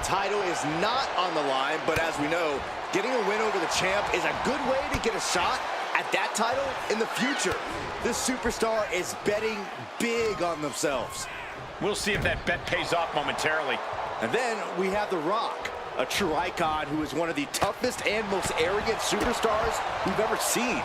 title is not on the line, but as we know, getting a win over the champ is a good way to get a shot at that title in the future. This superstar is betting big on themselves. We'll see if that bet pays off momentarily. And then we have The Rock, a true icon who is one of the toughest and most arrogant superstars we've ever seen.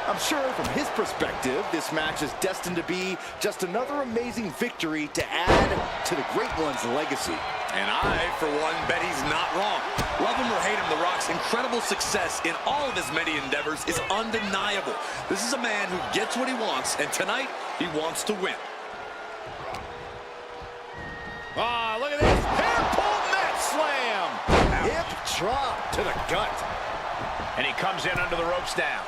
I'm sure from his perspective, this match is destined to be just another amazing victory to add to the Great One's legacy. And I, for one, bet he's not wrong. Love him or hate him, The Rock's incredible success in all of his many endeavors is undeniable. This is a man who gets what he wants, and tonight, he wants to win. Ah, look at this. Hair pull mat slam. Hip drop to the gut. And he comes in under the ropes now.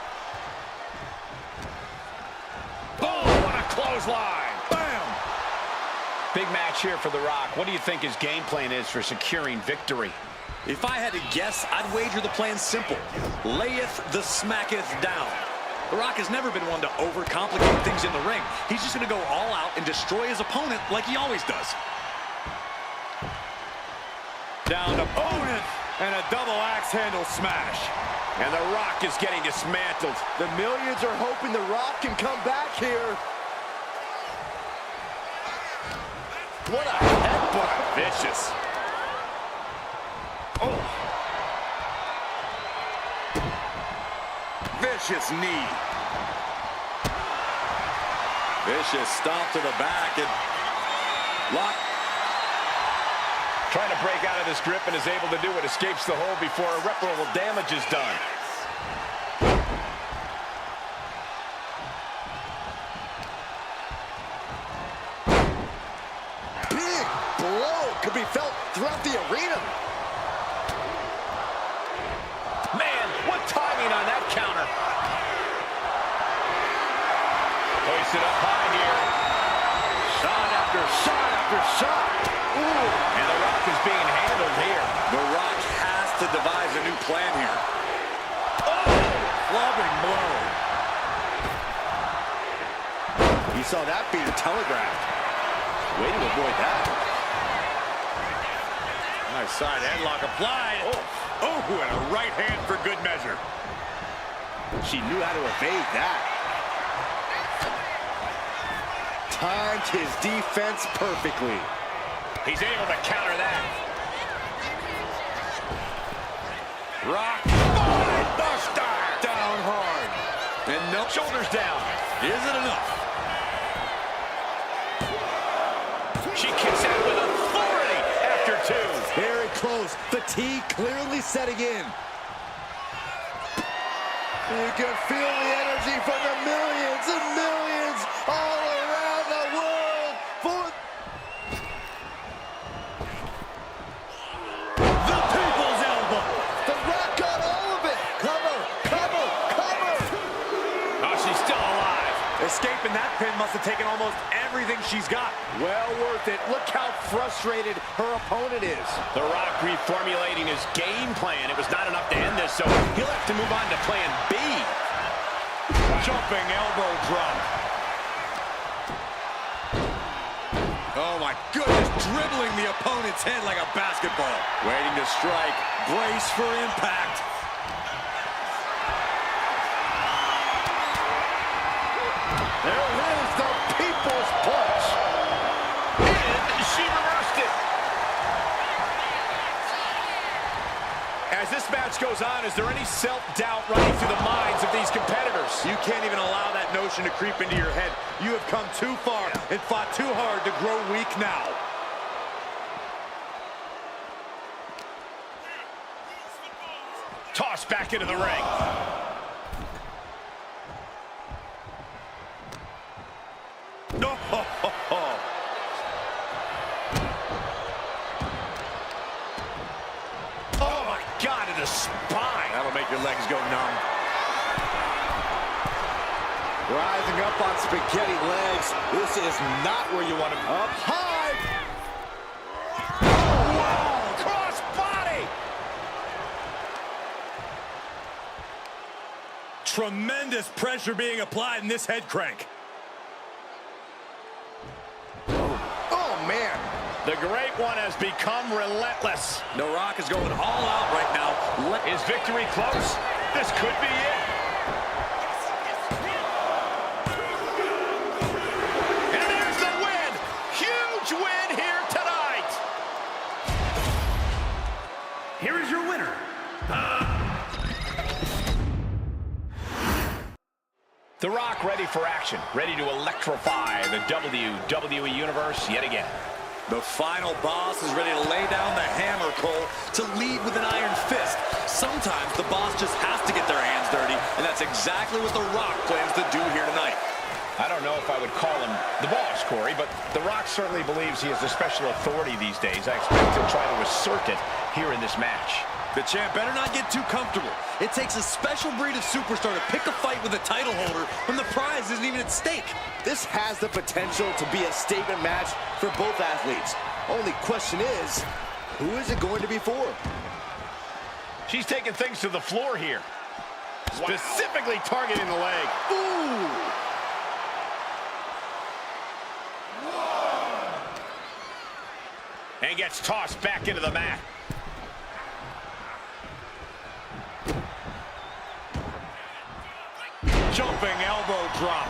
Oh, what a clothesline. Bam. Big match here for The Rock. What do you think his game plan is for securing victory? If I had to guess, I'd wager the plan's simple. Layeth the smacketh down. The Rock has never been one to overcomplicate things in the ring. He's just going to go all out and destroy his opponent like he always does. Down to opponent and a double axe handle smash. And The Rock is getting dismantled. The millions are hoping The Rock can come back here. What a headbutt. Vicious. Oh. Vicious knee. Vicious stomp to the back and lock. Trying to break out of this grip and is able to do it. Escapes the hold before irreparable damage is done. Big blow could be felt throughout the arena. Man, what timing on that counter. Hoist it up high here. Shot after shot after shot. Ooh. And The Rock is being handled here. The Rock has to devise a new plan here. Oh! Clubbing blow. You saw that being telegraphed. Way to avoid that. Nice side headlock applied. Oh, and a right hand for good measure. She knew how to evade that. Timed his defense perfectly. He's able to counter that. Rock. Buster. Down hard. And no Shoulders down. Isn't enough. She kicks out with authority after two. Very close. Fatigue clearly setting in. You can feel the energy from the millions and millions all around the world for The people's elbow. The Rock got all of it. Cover, cover, cover. Oh, she's still alive. Escaping that pin must have taken almost everything she's got. Well worth it. Look how frustrated her opponent is. The Rock reformulating his game plan. It was not enough to end this, so he'll have to move on to plan B. Jumping elbow drop. Oh my goodness, dribbling the opponent's head like a basketball. Waiting to strike. Brace for impact. There it is, the people's punch. And she reversed it. As this match goes on, is there any self-doubt running through the minds of these competitors? You can't even allow that notion to creep into your head. You have come too far and fought too hard to grow weak now. Tossed back into the ring. No. Oh my God, to the spine. That'll make your legs go numb. Rising up on spaghetti legs. This is not where you want to be. Up high. Wow, cross body. Tremendous pressure being applied in this head crank. Oh, man. The Great One has become relentless. The Rock is going all out right now. Is victory close? This could be it. And there's the win. Huge win here tonight. Here is your winner. The Rock ready for action, ready to electrify the WWE Universe yet again. The final boss is ready to lay down the hammer, Cole, to lead with an iron fist. Sometimes the boss just has to get their hands dirty, and that's exactly what The Rock plans to do here tonight. I don't know if I would call him the boss, Corey, but The Rock certainly believes he is the special authority these days. I expect he'll try to assert it here in this match. The champ better not get too comfortable. It takes a special breed of superstar to pick a fight with a title holder when the prize isn't even at stake. This has the potential to be a statement match for both athletes. Only question is, who is it going to be for? She's taking things to the floor here. Specifically targeting the leg. Ooh! And gets tossed back into the mat. Jumping elbow drop.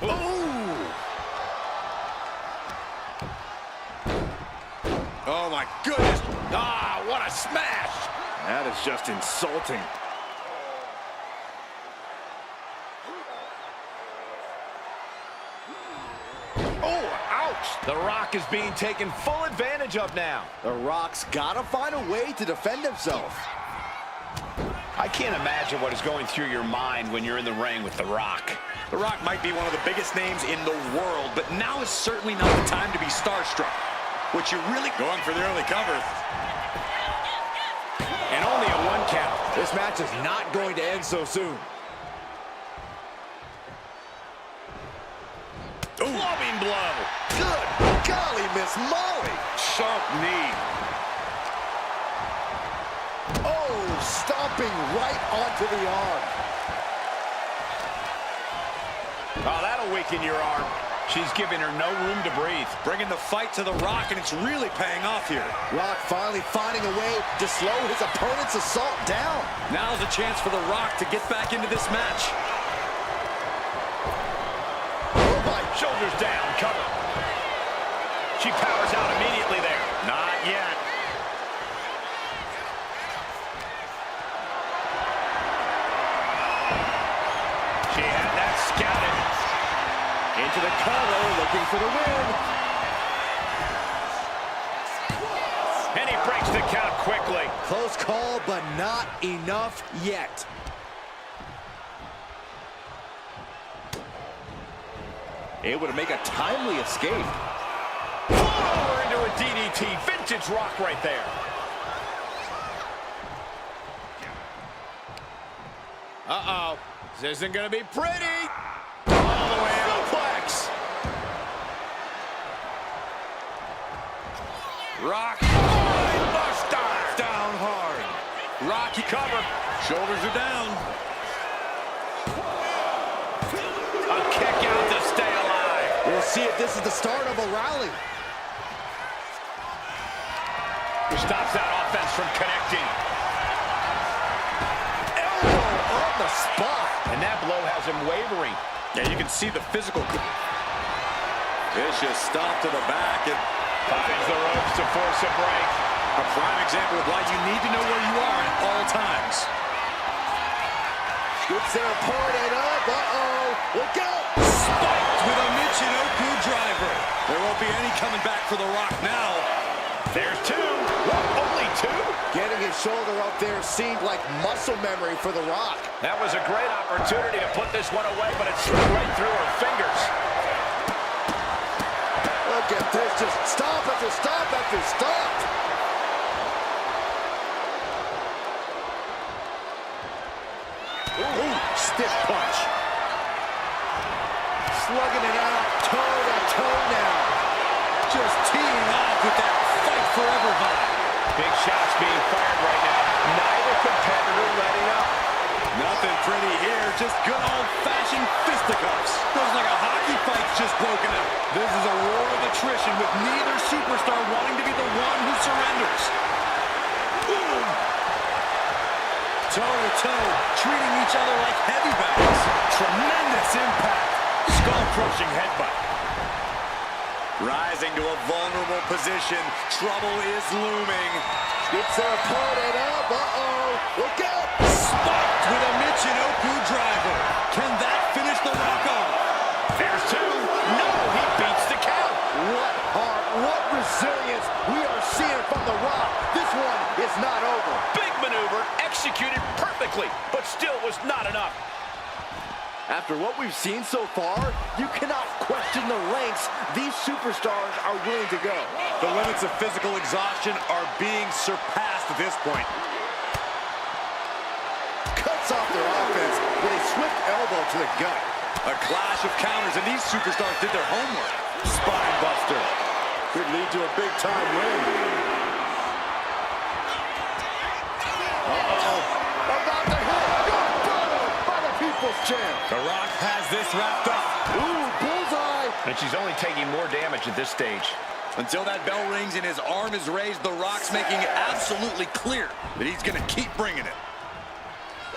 Ooh! Oh, my goodness. Ah, what a smash! That is just insulting. Oh, ouch! The Rock is being taken full advantage of now. The Rock's got to find a way to defend himself. I can't imagine what is going through your mind when you're in the ring with The Rock. The Rock might be one of the biggest names in the world, but now is certainly not the time to be starstruck. What you're really going for the early cover. And only a 1 count. This match is not going to end so soon. Clubbing blow. Good golly, Miss Molly. Sharp knee. Oh, stomping right onto the arm. Oh, that'll weaken your arm. She's giving her no room to breathe. Bringing the fight to The Rock, and it's really paying off here. Rock finally finding a way to slow his opponent's assault down. Now's a chance for The Rock to get back into this match. Oh my. Shoulders down, cover. She powers out immediately there. Not yet. She had that scouted. Into the cover, looking for the win. And he breaks the count quickly. Close call, but not enough yet. Able to make a timely escape. Over into a DDT. Vintage Rock right there. Uh-oh. This isn't going to be pretty. All the way out. Suplex. Rock. Buster. Down hard. Rocky Cover. Shoulders are down. A kick out to stay alive. We'll see if this is the start of a rally. Stops that offense from connecting. Elbow on the spot. And that blow has him wavering. Yeah, you can see the physical. Vicious stomp to the back. And Finds the ropes to force a break. a prime example of why you need to know where you are at all times. Gets their opponent up. Uh-oh. Look out. Spiked with a Michinoku driver. There won't be any coming back for The Rock now. There's 2. What, only 2? Getting his shoulder up there seemed like muscle memory for The Rock. That was a great opportunity to put this one away, but it slipped right through her fingers. Look at this, just stomp after stomp after stomp. Ooh, stiff punch. Slugging it out, toe to toe now. Just teeing off with that fight forever vibe. Big shots being fired right now. Neither competitor letting up. Nothing pretty here, just good old-fashioned fisticuffs. Feels like a hockey fight's just broken out. This is a war of attrition with neither superstar wanting to be the one who surrenders. Boom! Toe-to-toe, treating each other like heavy bags. Tremendous impact. Skull-crushing headbutt. Rising to a vulnerable position. Trouble is looming. Gets their opponent up. Uh-oh. Look out. Spiked with a Michinoku driver. Can that finish the Rock off? There's two. No, he beats the count. What heart, what resilience we are seeing from The Rock. This one is not over. Big maneuver, executed perfectly, but still was not enough. After what we've seen so far, you cannot question the lengths these superstars are willing to go. The limits of physical exhaustion are being surpassed at this point. Cuts off their offense with a swift elbow to the gut. A clash of counters, and these superstars did their homework. Spine buster. Could lead to a big-time win. About to hit. Good battle by the People's Champ. The Rock has this wrapped up. Ooh, bullseye. And she's only taking more damage at this stage. Until that bell rings and his arm is raised, The Rock's making it absolutely clear that he's going to keep bringing it.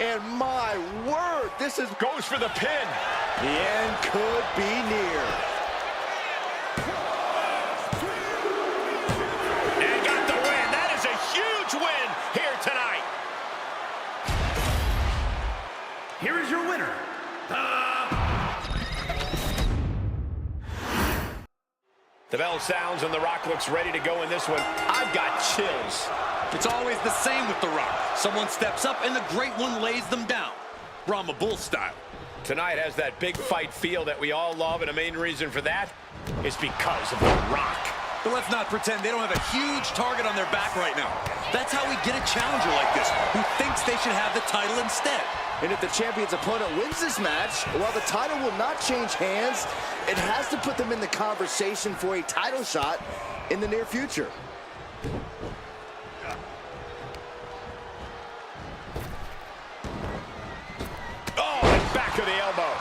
And my word, this is... Goes for the pin. The end could be near. And got the win. That is a huge win here tonight. Here is your winner. The bell sounds and The Rock looks ready to go in this one. I've got chills. It's always the same with The Rock. Someone steps up and the great one lays them down. Brahma Bull style. Tonight has that big fight feel that we all love, and the main reason for that is because of The Rock. But let's not pretend they don't have a huge target on their back right now. That's how we get a challenger like this, who thinks they should have the title instead. And if the champion's opponent wins this match, while the title will not change hands, it has to put them in the conversation for a title shot in the near future. Oh, and back of the elbow.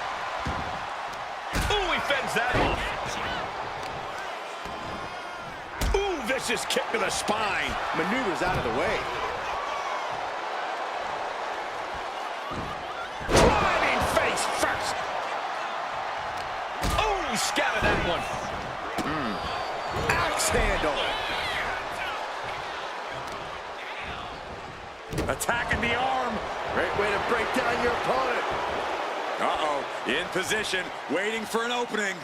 Ooh, he fends that off. Ooh, vicious kick to the spine. Maneuvers out of the way. Driving face first. Ooh, he scattered that one. Axe handle. Attacking the arm. Great way to break down your opponent. Uh-oh, in position, waiting for an opening.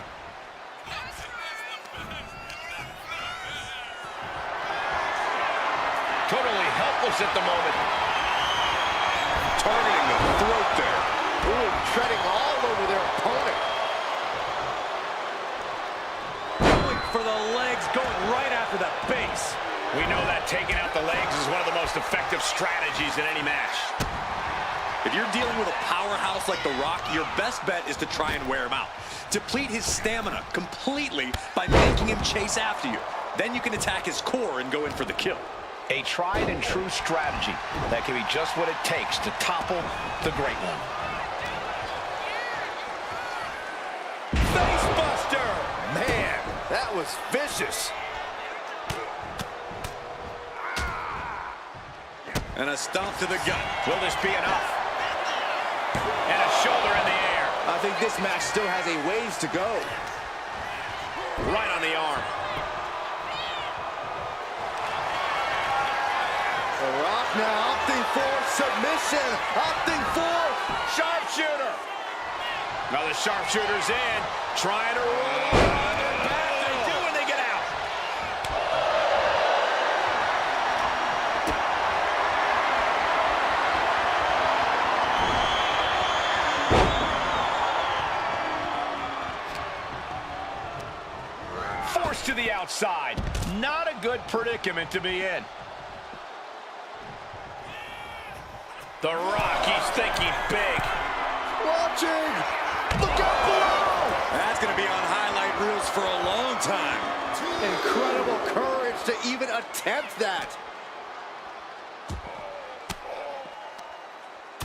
Totally helpless at the moment. Targeting the throat there. Ooh, treading all over their opponent. Going for the legs, going right after the base. We know that taking out the legs is one of the most effective strategies in any match. If you're dealing with a powerhouse like The Rock, your best bet is to try and wear him out. Deplete his stamina completely by making him chase after you. Then you can attack his core and go in for the kill. A tried and true strategy that can be just what it takes to topple the great one. Facebuster! Man, that was vicious. And a stomp to the gut. Will this be enough? And a shoulder in the air. I think this match still has a ways to go. Right on the arm. The Rock now opting for submission. Opting for Sharpshooter. Now the sharpshooter's in. Trying to roll on their back. They do when they get out. Forced to the outside. Not a good predicament to be in. The Rock, he's thinking big. watching. Look out below. That's going to be on highlight reels for a long time. Incredible courage to even attempt that.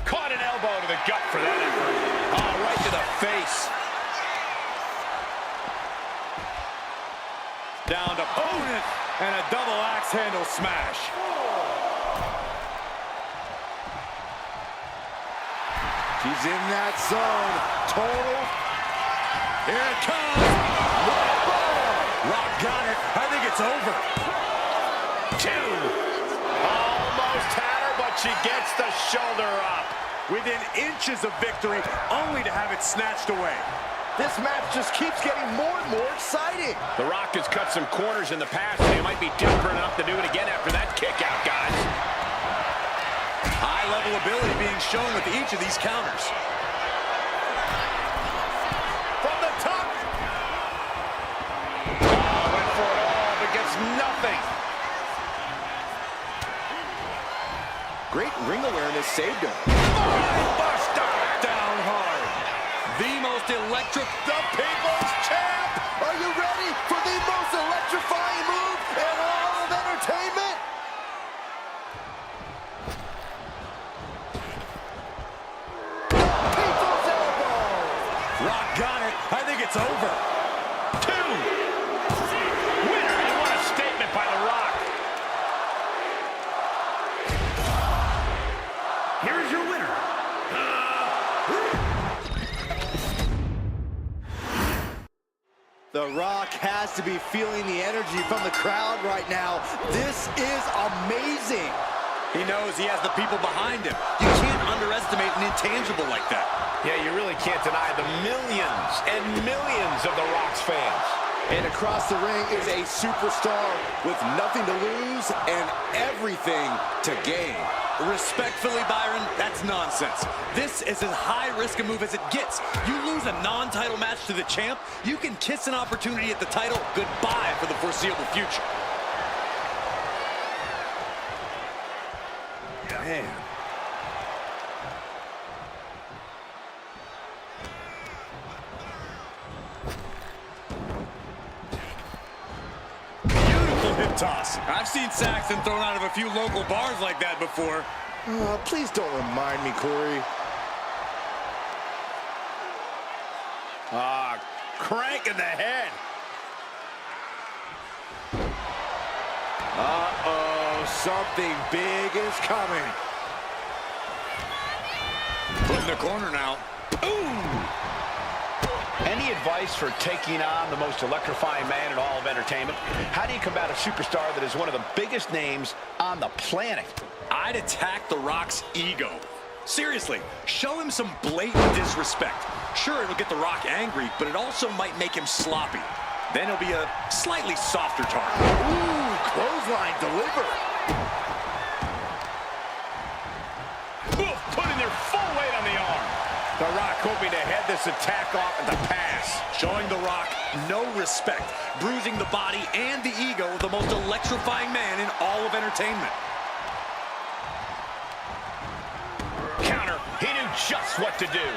Caught an elbow. Elbow to the gut for that effort. Oh, right to the face. Down to opponent, and a double axe handle smash. She's in that zone. Total. Here it comes. Rock got it. I think it's over. 2. Almost had her, but she gets the shoulder up. Within inches of victory, only to have it snatched away. This match just keeps getting more and more exciting. The Rock has cut some corners in the past, and he might be desperate enough to do it again after that kick out, guys. High-level ability being shown with each of these counters. From the top. Oh, went for it all, but gets nothing. Great ring awareness saved him. Buster Down hard. The most electric. The People's Champ! Are you ready for the most electrifying move in all of entertainment? The People's Elbow! Rock got it. I think it's over. 2. Winner, and what a statement by The Rock. Here is your winner. The Rock has to be feeling the energy from the crowd right now. This is amazing. He knows he has the people behind him. You can't underestimate an intangible like that. Yeah, you really can't deny the millions and millions of The Rock's fans. And across the ring is a superstar with nothing to lose and everything to gain. Respectfully, Byron, that's nonsense. This is as high-risk a move as it gets. You lose a non-title match to the champ, you can kiss an opportunity at the title goodbye for the foreseeable future. Man. Beautiful hip toss. I've seen Saxton thrown out of a few local bars like that before. Please don't remind me, Corey. Crank in the head. Uh-oh, something big is coming. Put in the corner now. Any advice for taking on the most electrifying man in all of entertainment? How do you combat a superstar that is one of the biggest names on the planet? I'd attack The Rock's ego. Seriously, show him some blatant disrespect. Sure, it'll get The Rock angry, but it also might make him sloppy. Then he'll be a slightly softer target. Ooh, clothesline delivered. Oof, putting their full weight on the arm. The Rock hoping to head this attack off at the pass. Showing The Rock no respect, bruising the body and the ego of the most electrifying man in all of entertainment. Counter, he knew just what to do.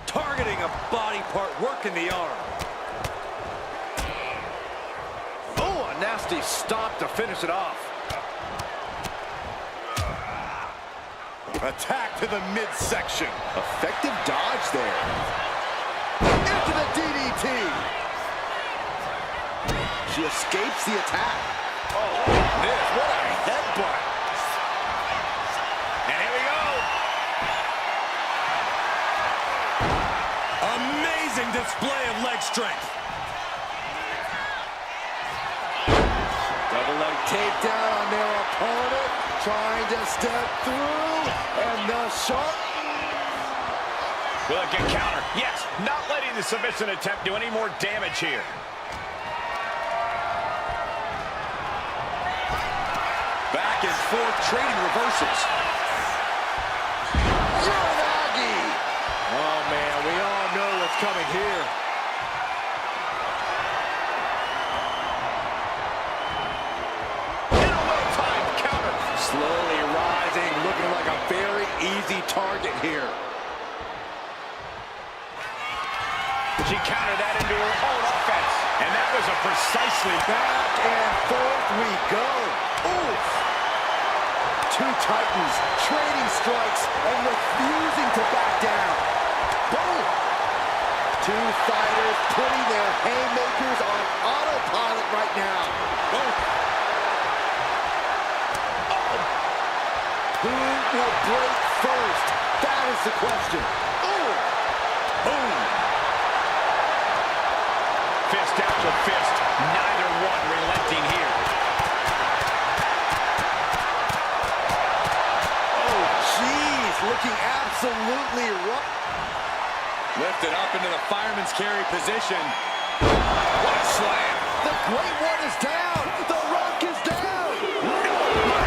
Targeting a body part, working the arm. Oh, a nasty stop to finish it off. Attack to the midsection. Effective dodge there. Into the DDT. She escapes the attack. Oh, this, what a headbutt. And here we go. Amazing display of leg strength. Double leg takedown on their opponent. Trying to step through. And the shot. Look at counter. Yes, not letting the submission attempt do any more damage here. Back and forth, trading reversals. Uranagi. Oh, man, we all know what's coming here. And a well-timed counter. Slowly rising, looking like a very easy target here. She countered that into her own offense. And that was a precisely Back and forth we go. Oof. Two titans trading strikes and refusing to back down. Boom! Two fighters putting their haymakers on autopilot right now. Boom! Who will break first? That is the question. Ooh! Boom! Fist after fist, neither one relenting here. Oh, jeez, looking absolutely rough. Lifted up into the fireman's carry position. What a slam! The Great One is down. The Rock is down.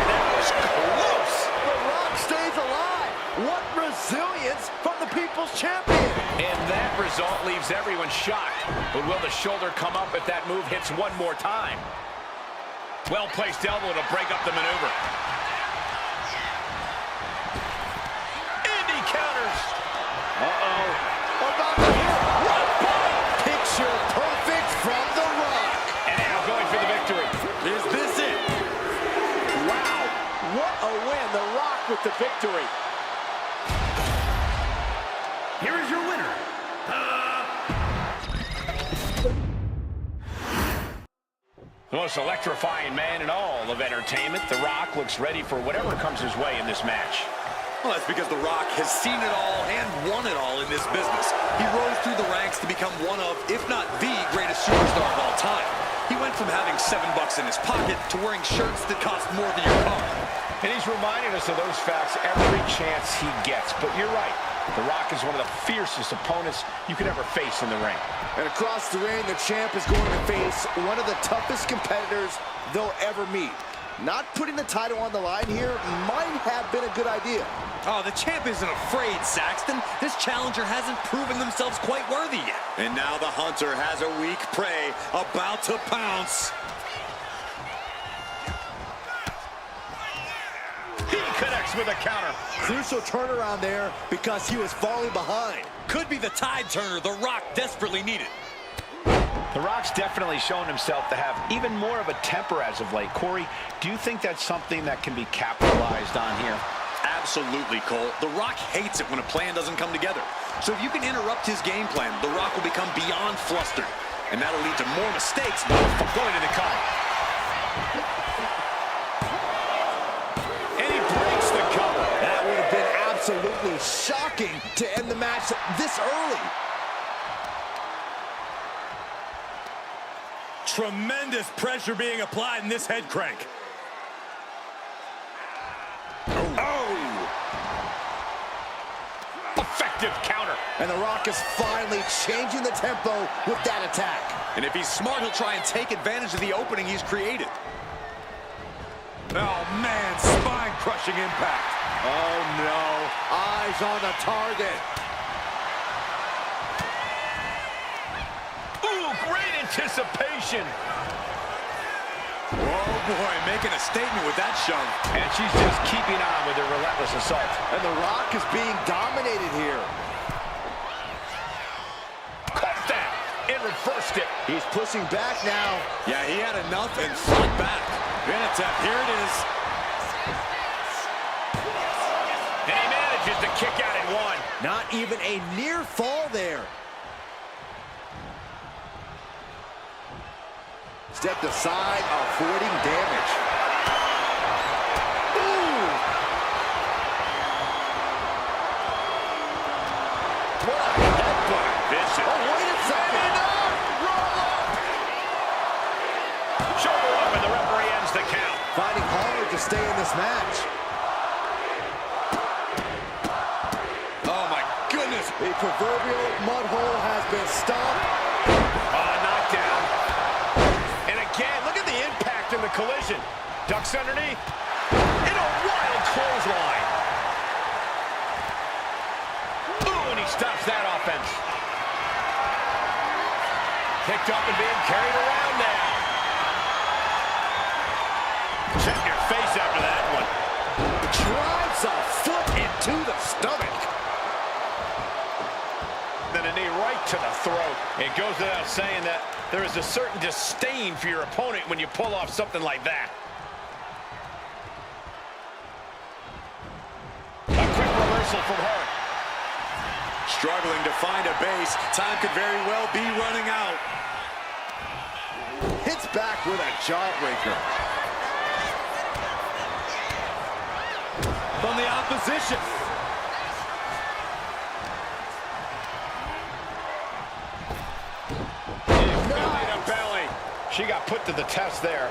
That was close. The Rock stays alive. What resilience from the People's Champion. And that result leaves everyone shocked. But will the shoulder come up if that move hits one more time? Well-placed elbow to break up the maneuver. Indy counters. Uh-oh. About to hit. Rock bottom. Picture perfect from The Rock. And now going for the victory. Is this it? Wow. What a win. The Rock with the victory. Here is your winner. The most electrifying man in all of entertainment, The Rock looks ready for whatever comes his way in this match. Well, that's because The Rock has seen it all and won it all in this business. He rose through the ranks to become one of, if not the greatest superstar of all time. He went from having $7 in his pocket to wearing shirts that cost more than your car. And he's reminded us of those facts every chance he gets. But you're right. The Rock is one of the fiercest opponents you could ever face in the ring. And across the ring, the champ is going to face one of the toughest competitors they'll ever meet. Not putting the title on the line here might have been a good idea. Oh, the champ isn't afraid, Saxton. This challenger hasn't proven themselves quite worthy yet. And now the hunter has a weak prey about to pounce. He connects with a counter. Crucial turnaround there because he was falling behind. Could be the tide turner The Rock desperately needed. The Rock's definitely shown himself to have even more of a temper as of late. Corey, do you think that's something that can be capitalized on here? Absolutely, Cole. The Rock hates it when a plan doesn't come together. So if you can interrupt his game plan, The Rock will become beyond flustered. And that'll lead to more mistakes, but Going to the cover. And he breaks the cover. That would have been absolutely shocking to end the match this early. tremendous pressure being applied in this head crank. Effective counter. And The Rock is finally changing the tempo with that attack. And if he's smart, he'll try and take advantage of the opening he's created. Oh, man, spine-crushing impact. Oh, no. Eyes on the target. Ooh, great anticipation. Oh, boy, making a statement with that shove. And she's just keeping on with her relentless assault. And The Rock is being dominated here. Caught that and reversed it. He's pushing back now. Yeah, he had enough and fought back. Vinatep, here it is. And he manages to kick out in one. Not even a near fall there. Stepped aside, avoiding damage. Ooh! What a headbutt. Vicious. Oh, wait a second. Roll up. Shoulder up, and the referee ends the count. Fighting hard to stay in this match. Oh, my goodness. The proverbial mud hole has been stomped. Knockdown. And again, look at the impact in the collision. Ducks underneath. In a wild clothesline. Ooh, and he stops that offense. Picked up and being carried around now. Check your face after that one. Drives a foot into the stomach. Then a knee right to the throat. It goes without saying that there is a certain disdain for your opponent when you pull off something like that. reversal from her. Struggling to find a base. Time could very well be running out. Hits back with a jawbreaker. From the opposition. Belly to belly. She got put to the test there.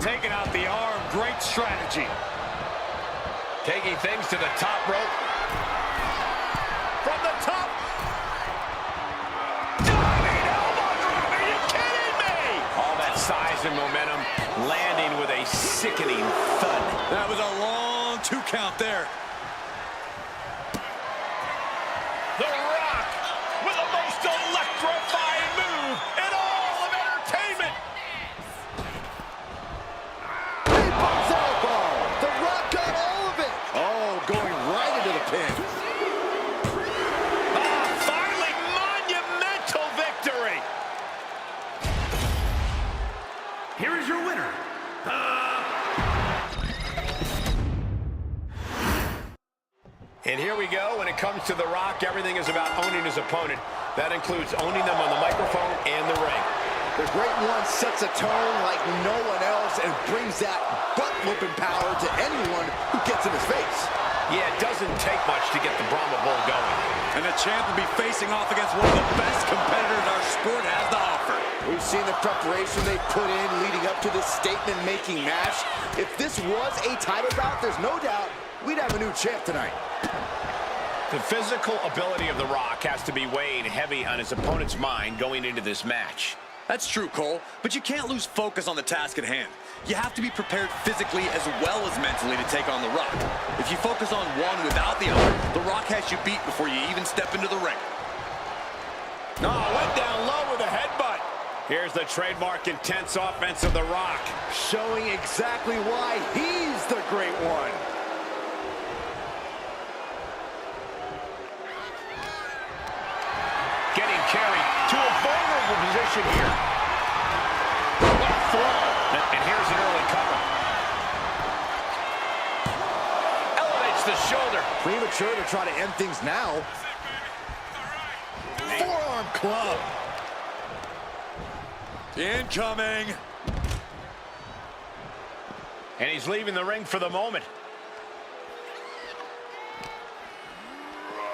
Taking out the arm. Great strategy. Taking things to the top rope. From the top. Diving elbow drop. Are you kidding me? All that size and momentum landing with a sickening thud. That was a long 2 count there. The Rock with the most electrifying move in all of entertainment. People's elbow. The Rock got all of it. Oh, going right into the pin. Finally, monumental victory. Here is your winner. And here we go. When it comes to The Rock, everything is about owning his opponent. That includes owning them on the microphone and the ring. The Great One sets a tone like no one else and brings that butt-whooping power to anyone who gets in his face. Yeah, it doesn't take much to get the Brahma Bull going. And the champ will be facing off against one of the best competitors our sport has to offer. We've seen the preparation they put in leading up to this statement-making match. If this was a title bout, there's no doubt we'd have a new champ tonight. The physical ability of The Rock has to be weighing heavy on his opponent's mind going into this match. That's true, Cole, but you can't lose focus on the task at hand. You have to be prepared physically as well as mentally to take on The Rock. If you focus on one without the other, The Rock has you beat before you even step into the ring. No, went down low with a headbutt. Here's the trademark intense offense of The Rock. Showing exactly why he's the Great One. Getting carried to a vulnerable position here. What a throw. And here's an early cover. Elevates the shoulder. Premature to try to end things now. Forearm club. Incoming. And he's leaving the ring for the moment.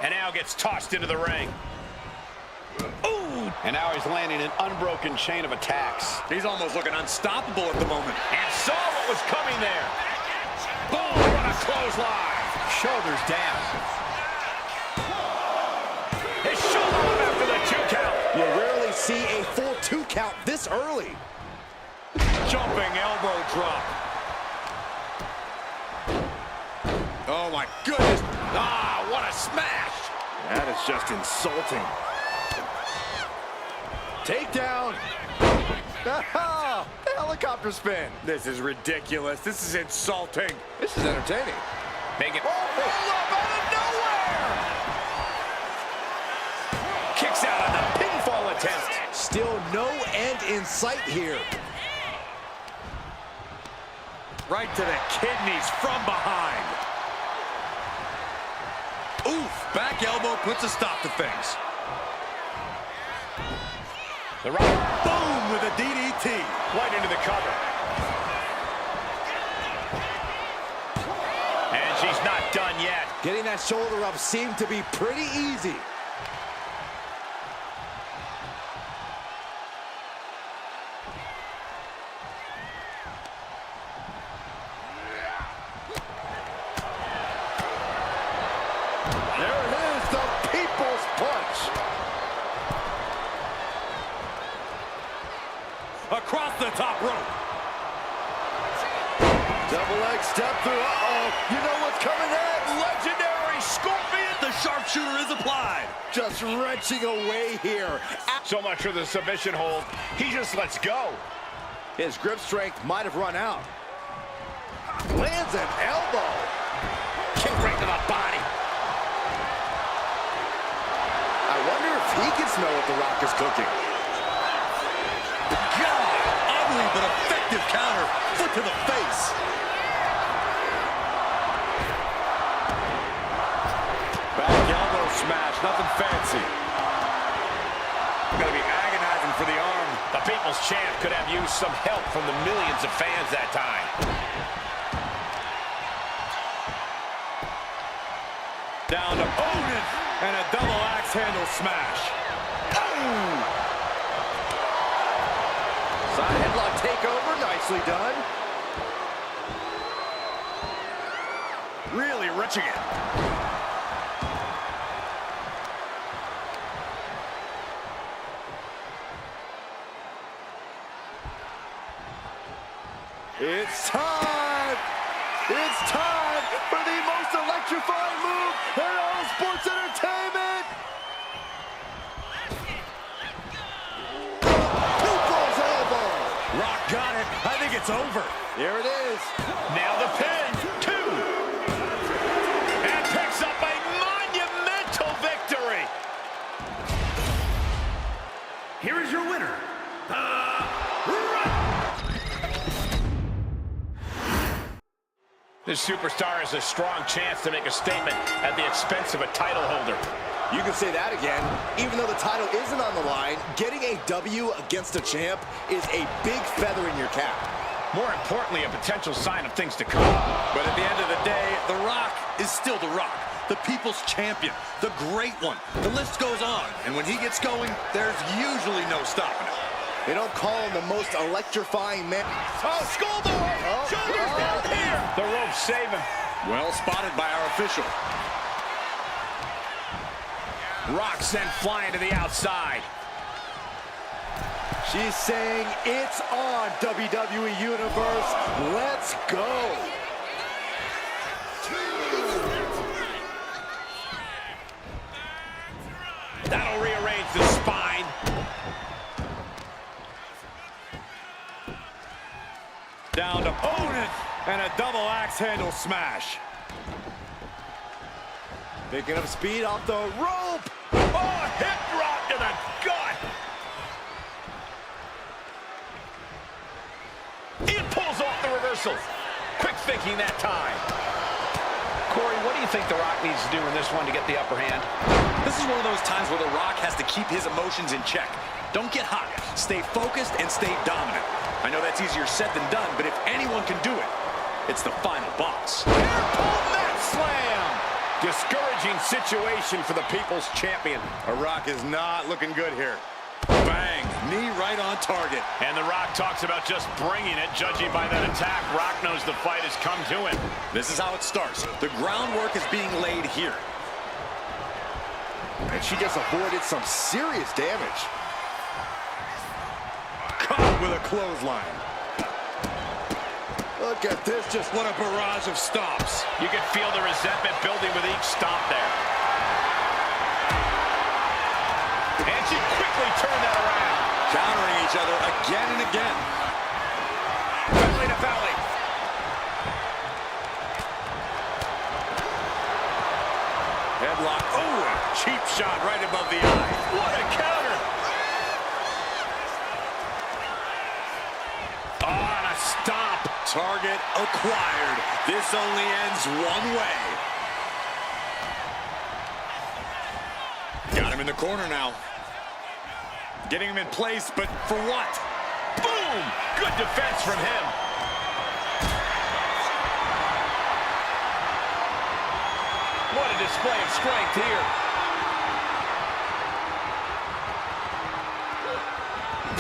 And now gets tossed into the ring. Ooh! And now he's landing an unbroken chain of attacks. He's almost looking unstoppable at the moment. And saw what was coming there. Boom! What a clothesline. Shoulders down. His shoulder up after the 2 count. You rarely see a full 2 count this early. Jumping elbow drop. Oh, my goodness. Ah, what a smash. That is just insulting. Takedown. Ah, helicopter spin. This is ridiculous. This is insulting. This is entertaining. Make it. Oh, Up out of nowhere. Kicks out on the pinfall attempt. still no end in sight here. Right to the kidneys from behind. Oof, back elbow puts a stop to things. The Rock, boom, with a DDT. right into the cover. And she's not done yet. Getting that shoulder up seemed to be pretty easy. There it is, the People's Punch. Across the top rope. Double leg step through. Uh-oh. You know what's coming next. Legendary Scorpion. The sharpshooter is applied. Just wrenching away here. So much for the submission hold. He just lets go. His grip strength might have run out. Lands an elbow. Kick right to the body. I wonder if he can smell what The Rock is cooking. God, ugly but effective counter. Foot to the face. nothing fancy. Gonna be agonizing for the arm. The People's Champ could have used some help from the millions of fans that time. Down to opponent, and a double axe handle smash. Boom! Side headlock takeover, nicely done. Really wrenching it. It's time! It's time for the most electrifying move in all of sports entertainment! People's elbow! Rock got it. I think it's over. Here it is. Now the pin, 2. And picks up a monumental victory. Here is your winner, This superstar has a strong chance to make a statement at the expense of a title holder. You can say that again. Even though the title isn't on the line, getting a W against a champ is a big feather in your cap. More importantly, a potential sign of things to come. But at the end of the day, The Rock is still The Rock. The people's champion. The great one. The list goes on. And when he gets going, there's usually no stopping him. They don't call him the most electrifying man. Oh, schoolboy! Shoulders down here! The rope saving. Well spotted by our official. Rock sent flying to the outside. She's saying it's on, WWE Universe. Let's go. That'll rearrange the spine. Down to opponent, and a double axe handle smash. Picking up speed off the rope. Oh, hip drop to the gut. He pulls off the reversal. Quick thinking that time. Corey, what do you think The Rock needs to do in this one to get the upper hand? This is one of those times where The Rock has to keep his emotions in check. Don't get hot. Stay focused and stay dominant. I know that's easier said than done, but if anyone can do it, it's the final boss. Air-pull mat slam. Discouraging situation for the People's Champion. The Rock is not looking good here. Bang! Knee right on target. And The Rock talks about just bringing it. Judging by that attack, Rock knows the fight has come to him. This is how it starts. The groundwork is being laid here. And she just avoided some serious damage. Caught with a clothesline. Look at this, just What a barrage of stops. You can feel the resentment building with each stop there. And she quickly turned that around. Countering each other again and again. Belly to belly. Headlock. Oh, a cheap shot right above the eye. What a counter. Oh, and a stop. Target acquired. This only ends one way. Got him in the corner now. Getting him in place, but for what? Boom! Good defense from him. What a display of strength here.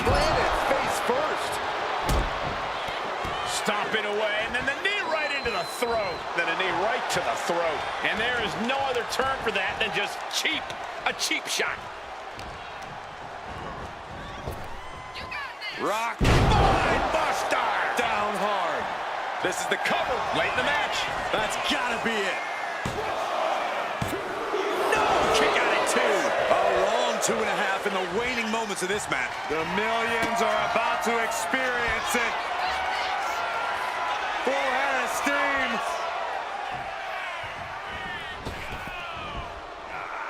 planted face first. Stomping away, and then the knee right into the throat. Then a knee right to the throat. And there is no other term for that than just cheap. A cheap shot. Rock. Spine buster. Down hard. This is the cover late in the match. That's gotta be it. No! Kick out at 2. A long 2.5 in the waning moments of this match. The millions are about to experience it. Full head of steam.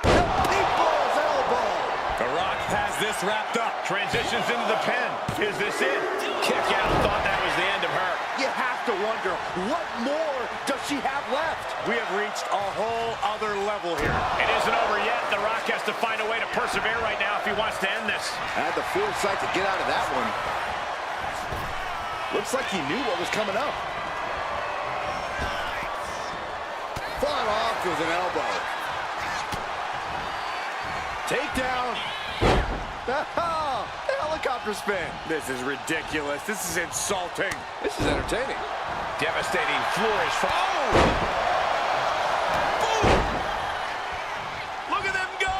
The people's elbow. The Rock has this wrapped up. Transitions into the pin. Is this it? Kick out. Thought that was the end of her. You have to wonder, what more does she have left? We have reached a whole other level here. It isn't over yet. The Rock has to find a way to persevere right now if he wants to end this. Had the foresight to get out of that one. Looks like he knew what was coming up. Fought off with an elbow. Takedown. Helicopter spin. This is ridiculous. This is insulting. This is entertaining. Devastating flourish from... Oh! Boom! Look at them go!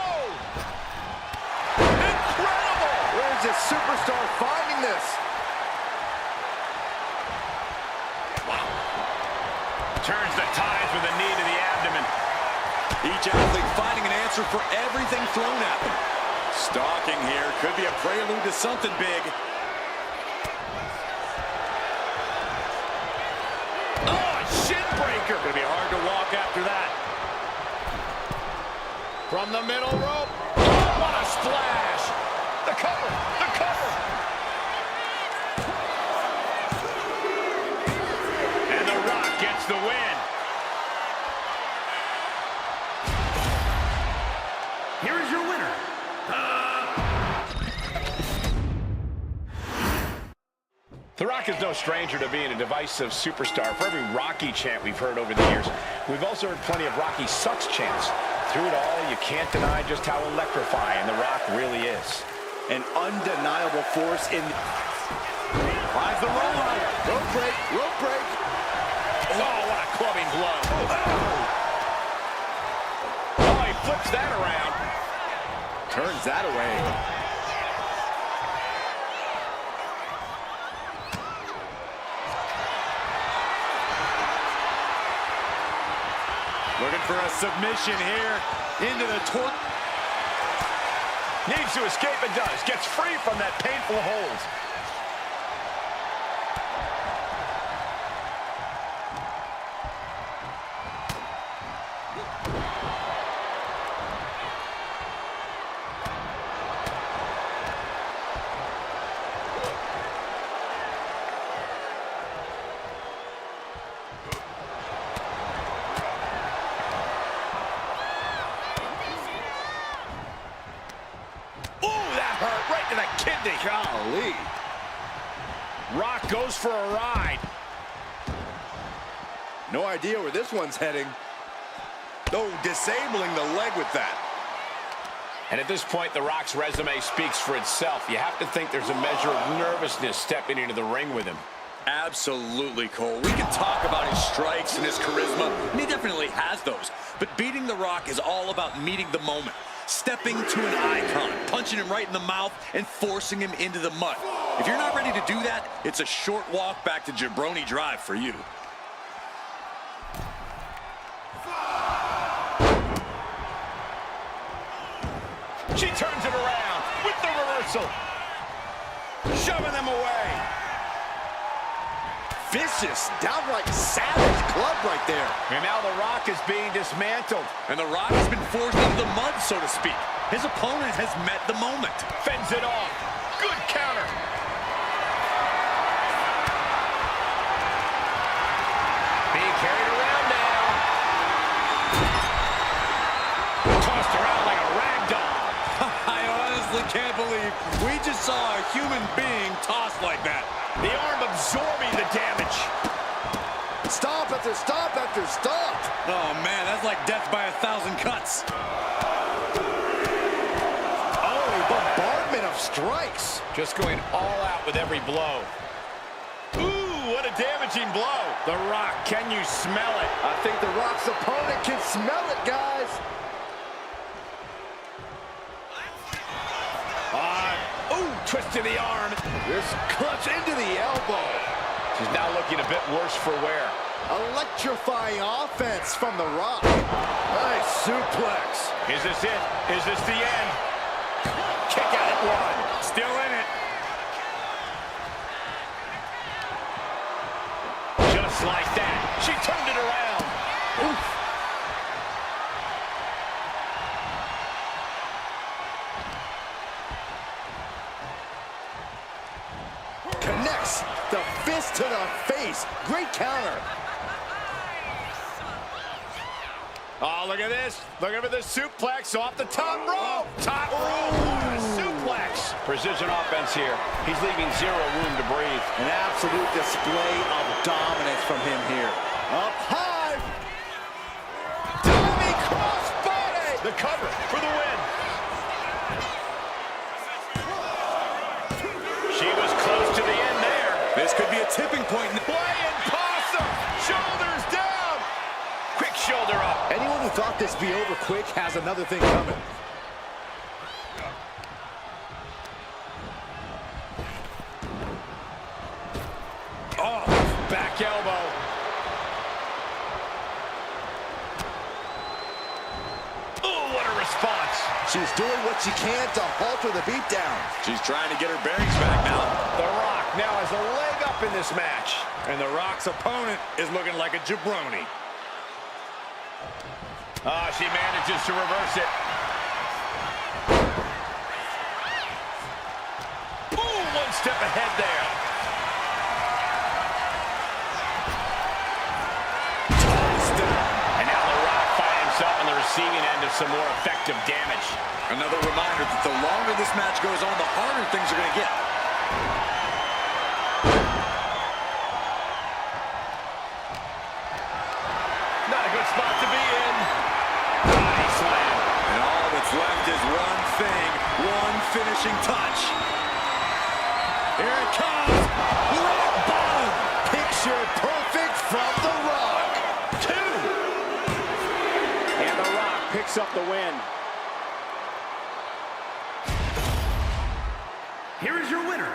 Incredible! Where is this superstar finding this? Turns the ties with a knee to the abdomen. Each athlete finding an answer for everything thrown at them. Stalking here could be a prelude to something big. Oh, a shin breaker. Gonna be hard to walk after that. From the middle rope. Oh, what a splash. The cover. The cover. And The Rock gets the win. Here is your winner. The Rock is no stranger to being a divisive superstar. For every Rocky chant we've heard over the years, we've also heard plenty of Rocky sucks chants. Through it all, you can't deny just how electrifying The Rock really is. An undeniable force in... Finds the roll on. Rope break, rope break. Oh, what a clubbing blow. Oh, he flips that around. Turns that away. Looking for a submission here into the torque. Needs to escape and does. Gets free from that painful hold. Right to the kidney. Golly. Rock goes for a ride. No idea where this one's heading. Oh, disabling the leg with that. And at this point, The Rock's resume speaks for itself. You have to think there's a measure of nervousness stepping into the ring with him. Absolutely, Cole. We can talk about his strikes and his charisma, and he definitely has those. But beating The Rock is all about meeting the moment. Stepping to an icon, punching him right in the mouth, and forcing him into the mud. If you're not ready to do that, it's a short walk back to Jabroni Drive for you. She turns it around with the reversal. Shoving them away. Vicious, downright savage club right there. And now The Rock is being dismantled. And The Rock has been forced into the mud, so to speak. His opponent has met the moment. Fends it off. Good counter. Being carried around now. Tossed around like a rag doll. I honestly can't believe we just saw a human being tossed like that. The arm absorbing the damage. Stomp after stomp after stomp. Oh, man, that's like death by 1,000 cuts. Oh, a bombardment of strikes. Just going all out with every blow. Ooh, what a damaging blow. The Rock, can you smell it? I think The Rock's opponent can smell it, guys. Ooh, twist to the arm. This clutch into the elbow. She's now looking a bit worse for wear. Electrifying offense from The Rock. Nice suplex. Is this it? Is this the end? Kick out at one. Still in it. Just like that. She turned it around. Oof. connects the fist to the face. Great counter. Oh, look at this. Look at the suplex off the top rope. Top rope. What a suplex. Precision offense here. He's leaving zero room to breathe. An absolute display of dominance from him here. Up high. Diving crossbody. The cover for the win. She was close to the end there. This could be a tipping point. Flying possum. Shoulders down. Quick shoulder up. Anyone who thought this be over quick has another thing coming. Oh, back elbow. Oh, what a response. She's doing what she can to halter the beatdown. She's trying to get her bearings back now. The Rock now has a leg up in this match. And The Rock's opponent is looking like a jabroni. She manages to reverse it. Ooh, one step ahead there. Tossed down. And now The Rock finds himself on the receiving end of some more effective damage. Another reminder that the longer this match goes on, the harder things are going to get. Not a good spot to be in. Body slam. And all that's left is one thing, one finishing touch. Here it comes. Rock bottom. Picture perfect from The Rock. 2. And The Rock picks up the win. Here is your winner.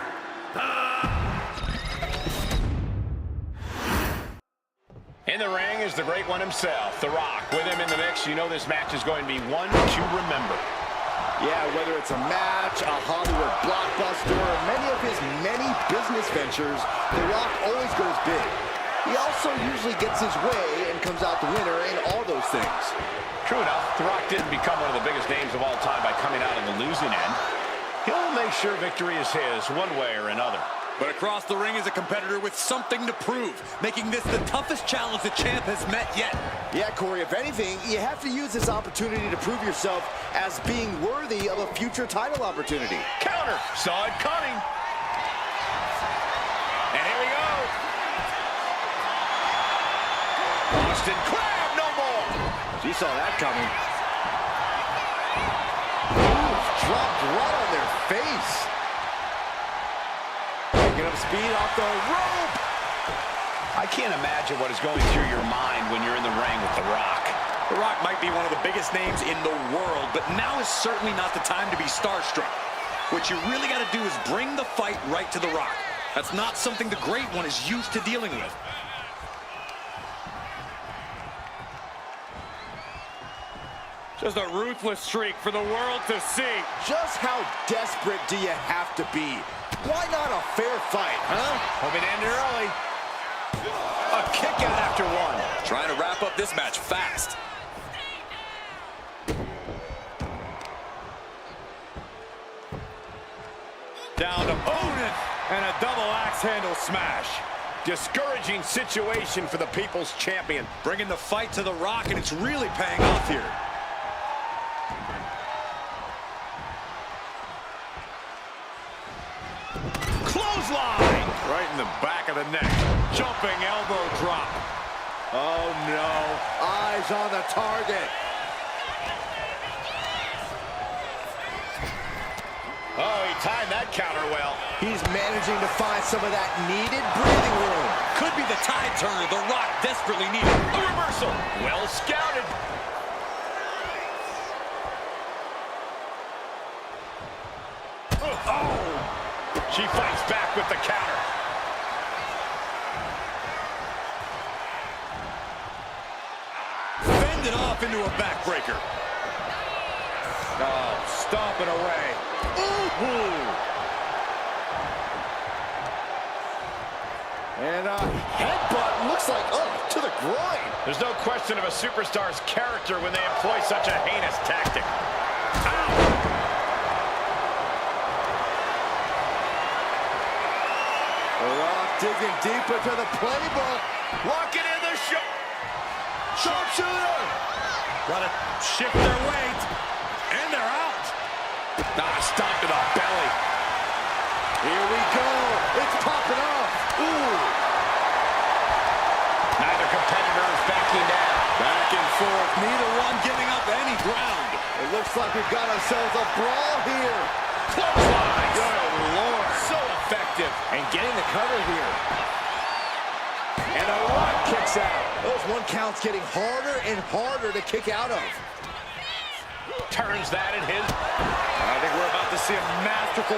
In the ring is the great one himself, The Rock. With him in the mix, you know this match is going to be one to remember. Yeah, whether it's a match, a Hollywood blockbuster, or many business ventures, The Rock always goes big. He also usually gets his way and comes out the winner in all those things. True enough, The Rock didn't become one of the biggest names of all time by coming out on the losing end. He'll make sure victory is his one way or another. But across the ring is a competitor with something to prove, making this the toughest challenge the champ has met yet. Yeah, Corey, if anything, you have to use this opportunity to prove yourself as being worthy of a future title opportunity. Counter. Saw it coming. And here we go. Boston Crab, no more. She saw that coming. Ooh, dropped right on their face. Picking up speed off the rope. I can't imagine what is going through your mind when you're in the ring with The Rock. The Rock might be one of the biggest names in the world, but now is certainly not the time to be starstruck. What you really got to do is bring the fight right to The Rock. That's not something the great one is used to dealing with. Just a ruthless streak for the world to see. Just how desperate do you have to be? Why not a fair fight, huh? Hoping to end it early. A kick out after one. Trying to wrap up this match fast. Down to opponent and a double axe handle smash. Discouraging situation for the People's Champion. Bringing the fight to The Rock, and it's really paying off here. Clothesline. Right in the back of the neck. Jumping elbow drop. Oh, no. Eyes on the target. Oh, he timed that counter well. He's managing to find some of that needed breathing room. Could be the tide turner The Rock desperately needed. A reversal. Well scouted. Oh! She fights back with the counter. Fended off into a backbreaker. Oh, stomping away. Ooh. And a headbutt looks like, to the groin. There's no question of a superstar's character when they employ such a heinous tactic. Ow! digging deep into the playbook. Locking in the shot. Sharpshooter. Gotta shift their weight. And they're out. Stop to the belly. Here we go. It's popping off. Ooh. Neither competitor is backing down. Back and forth, neither one giving up any ground. It looks like we've got ourselves a brawl here. Clothesline. Good Lord. So effective. And getting the cover here. And a one kicks out. Those one counts getting harder and harder to kick out of. Turns that in his. I think we're about to see a masterful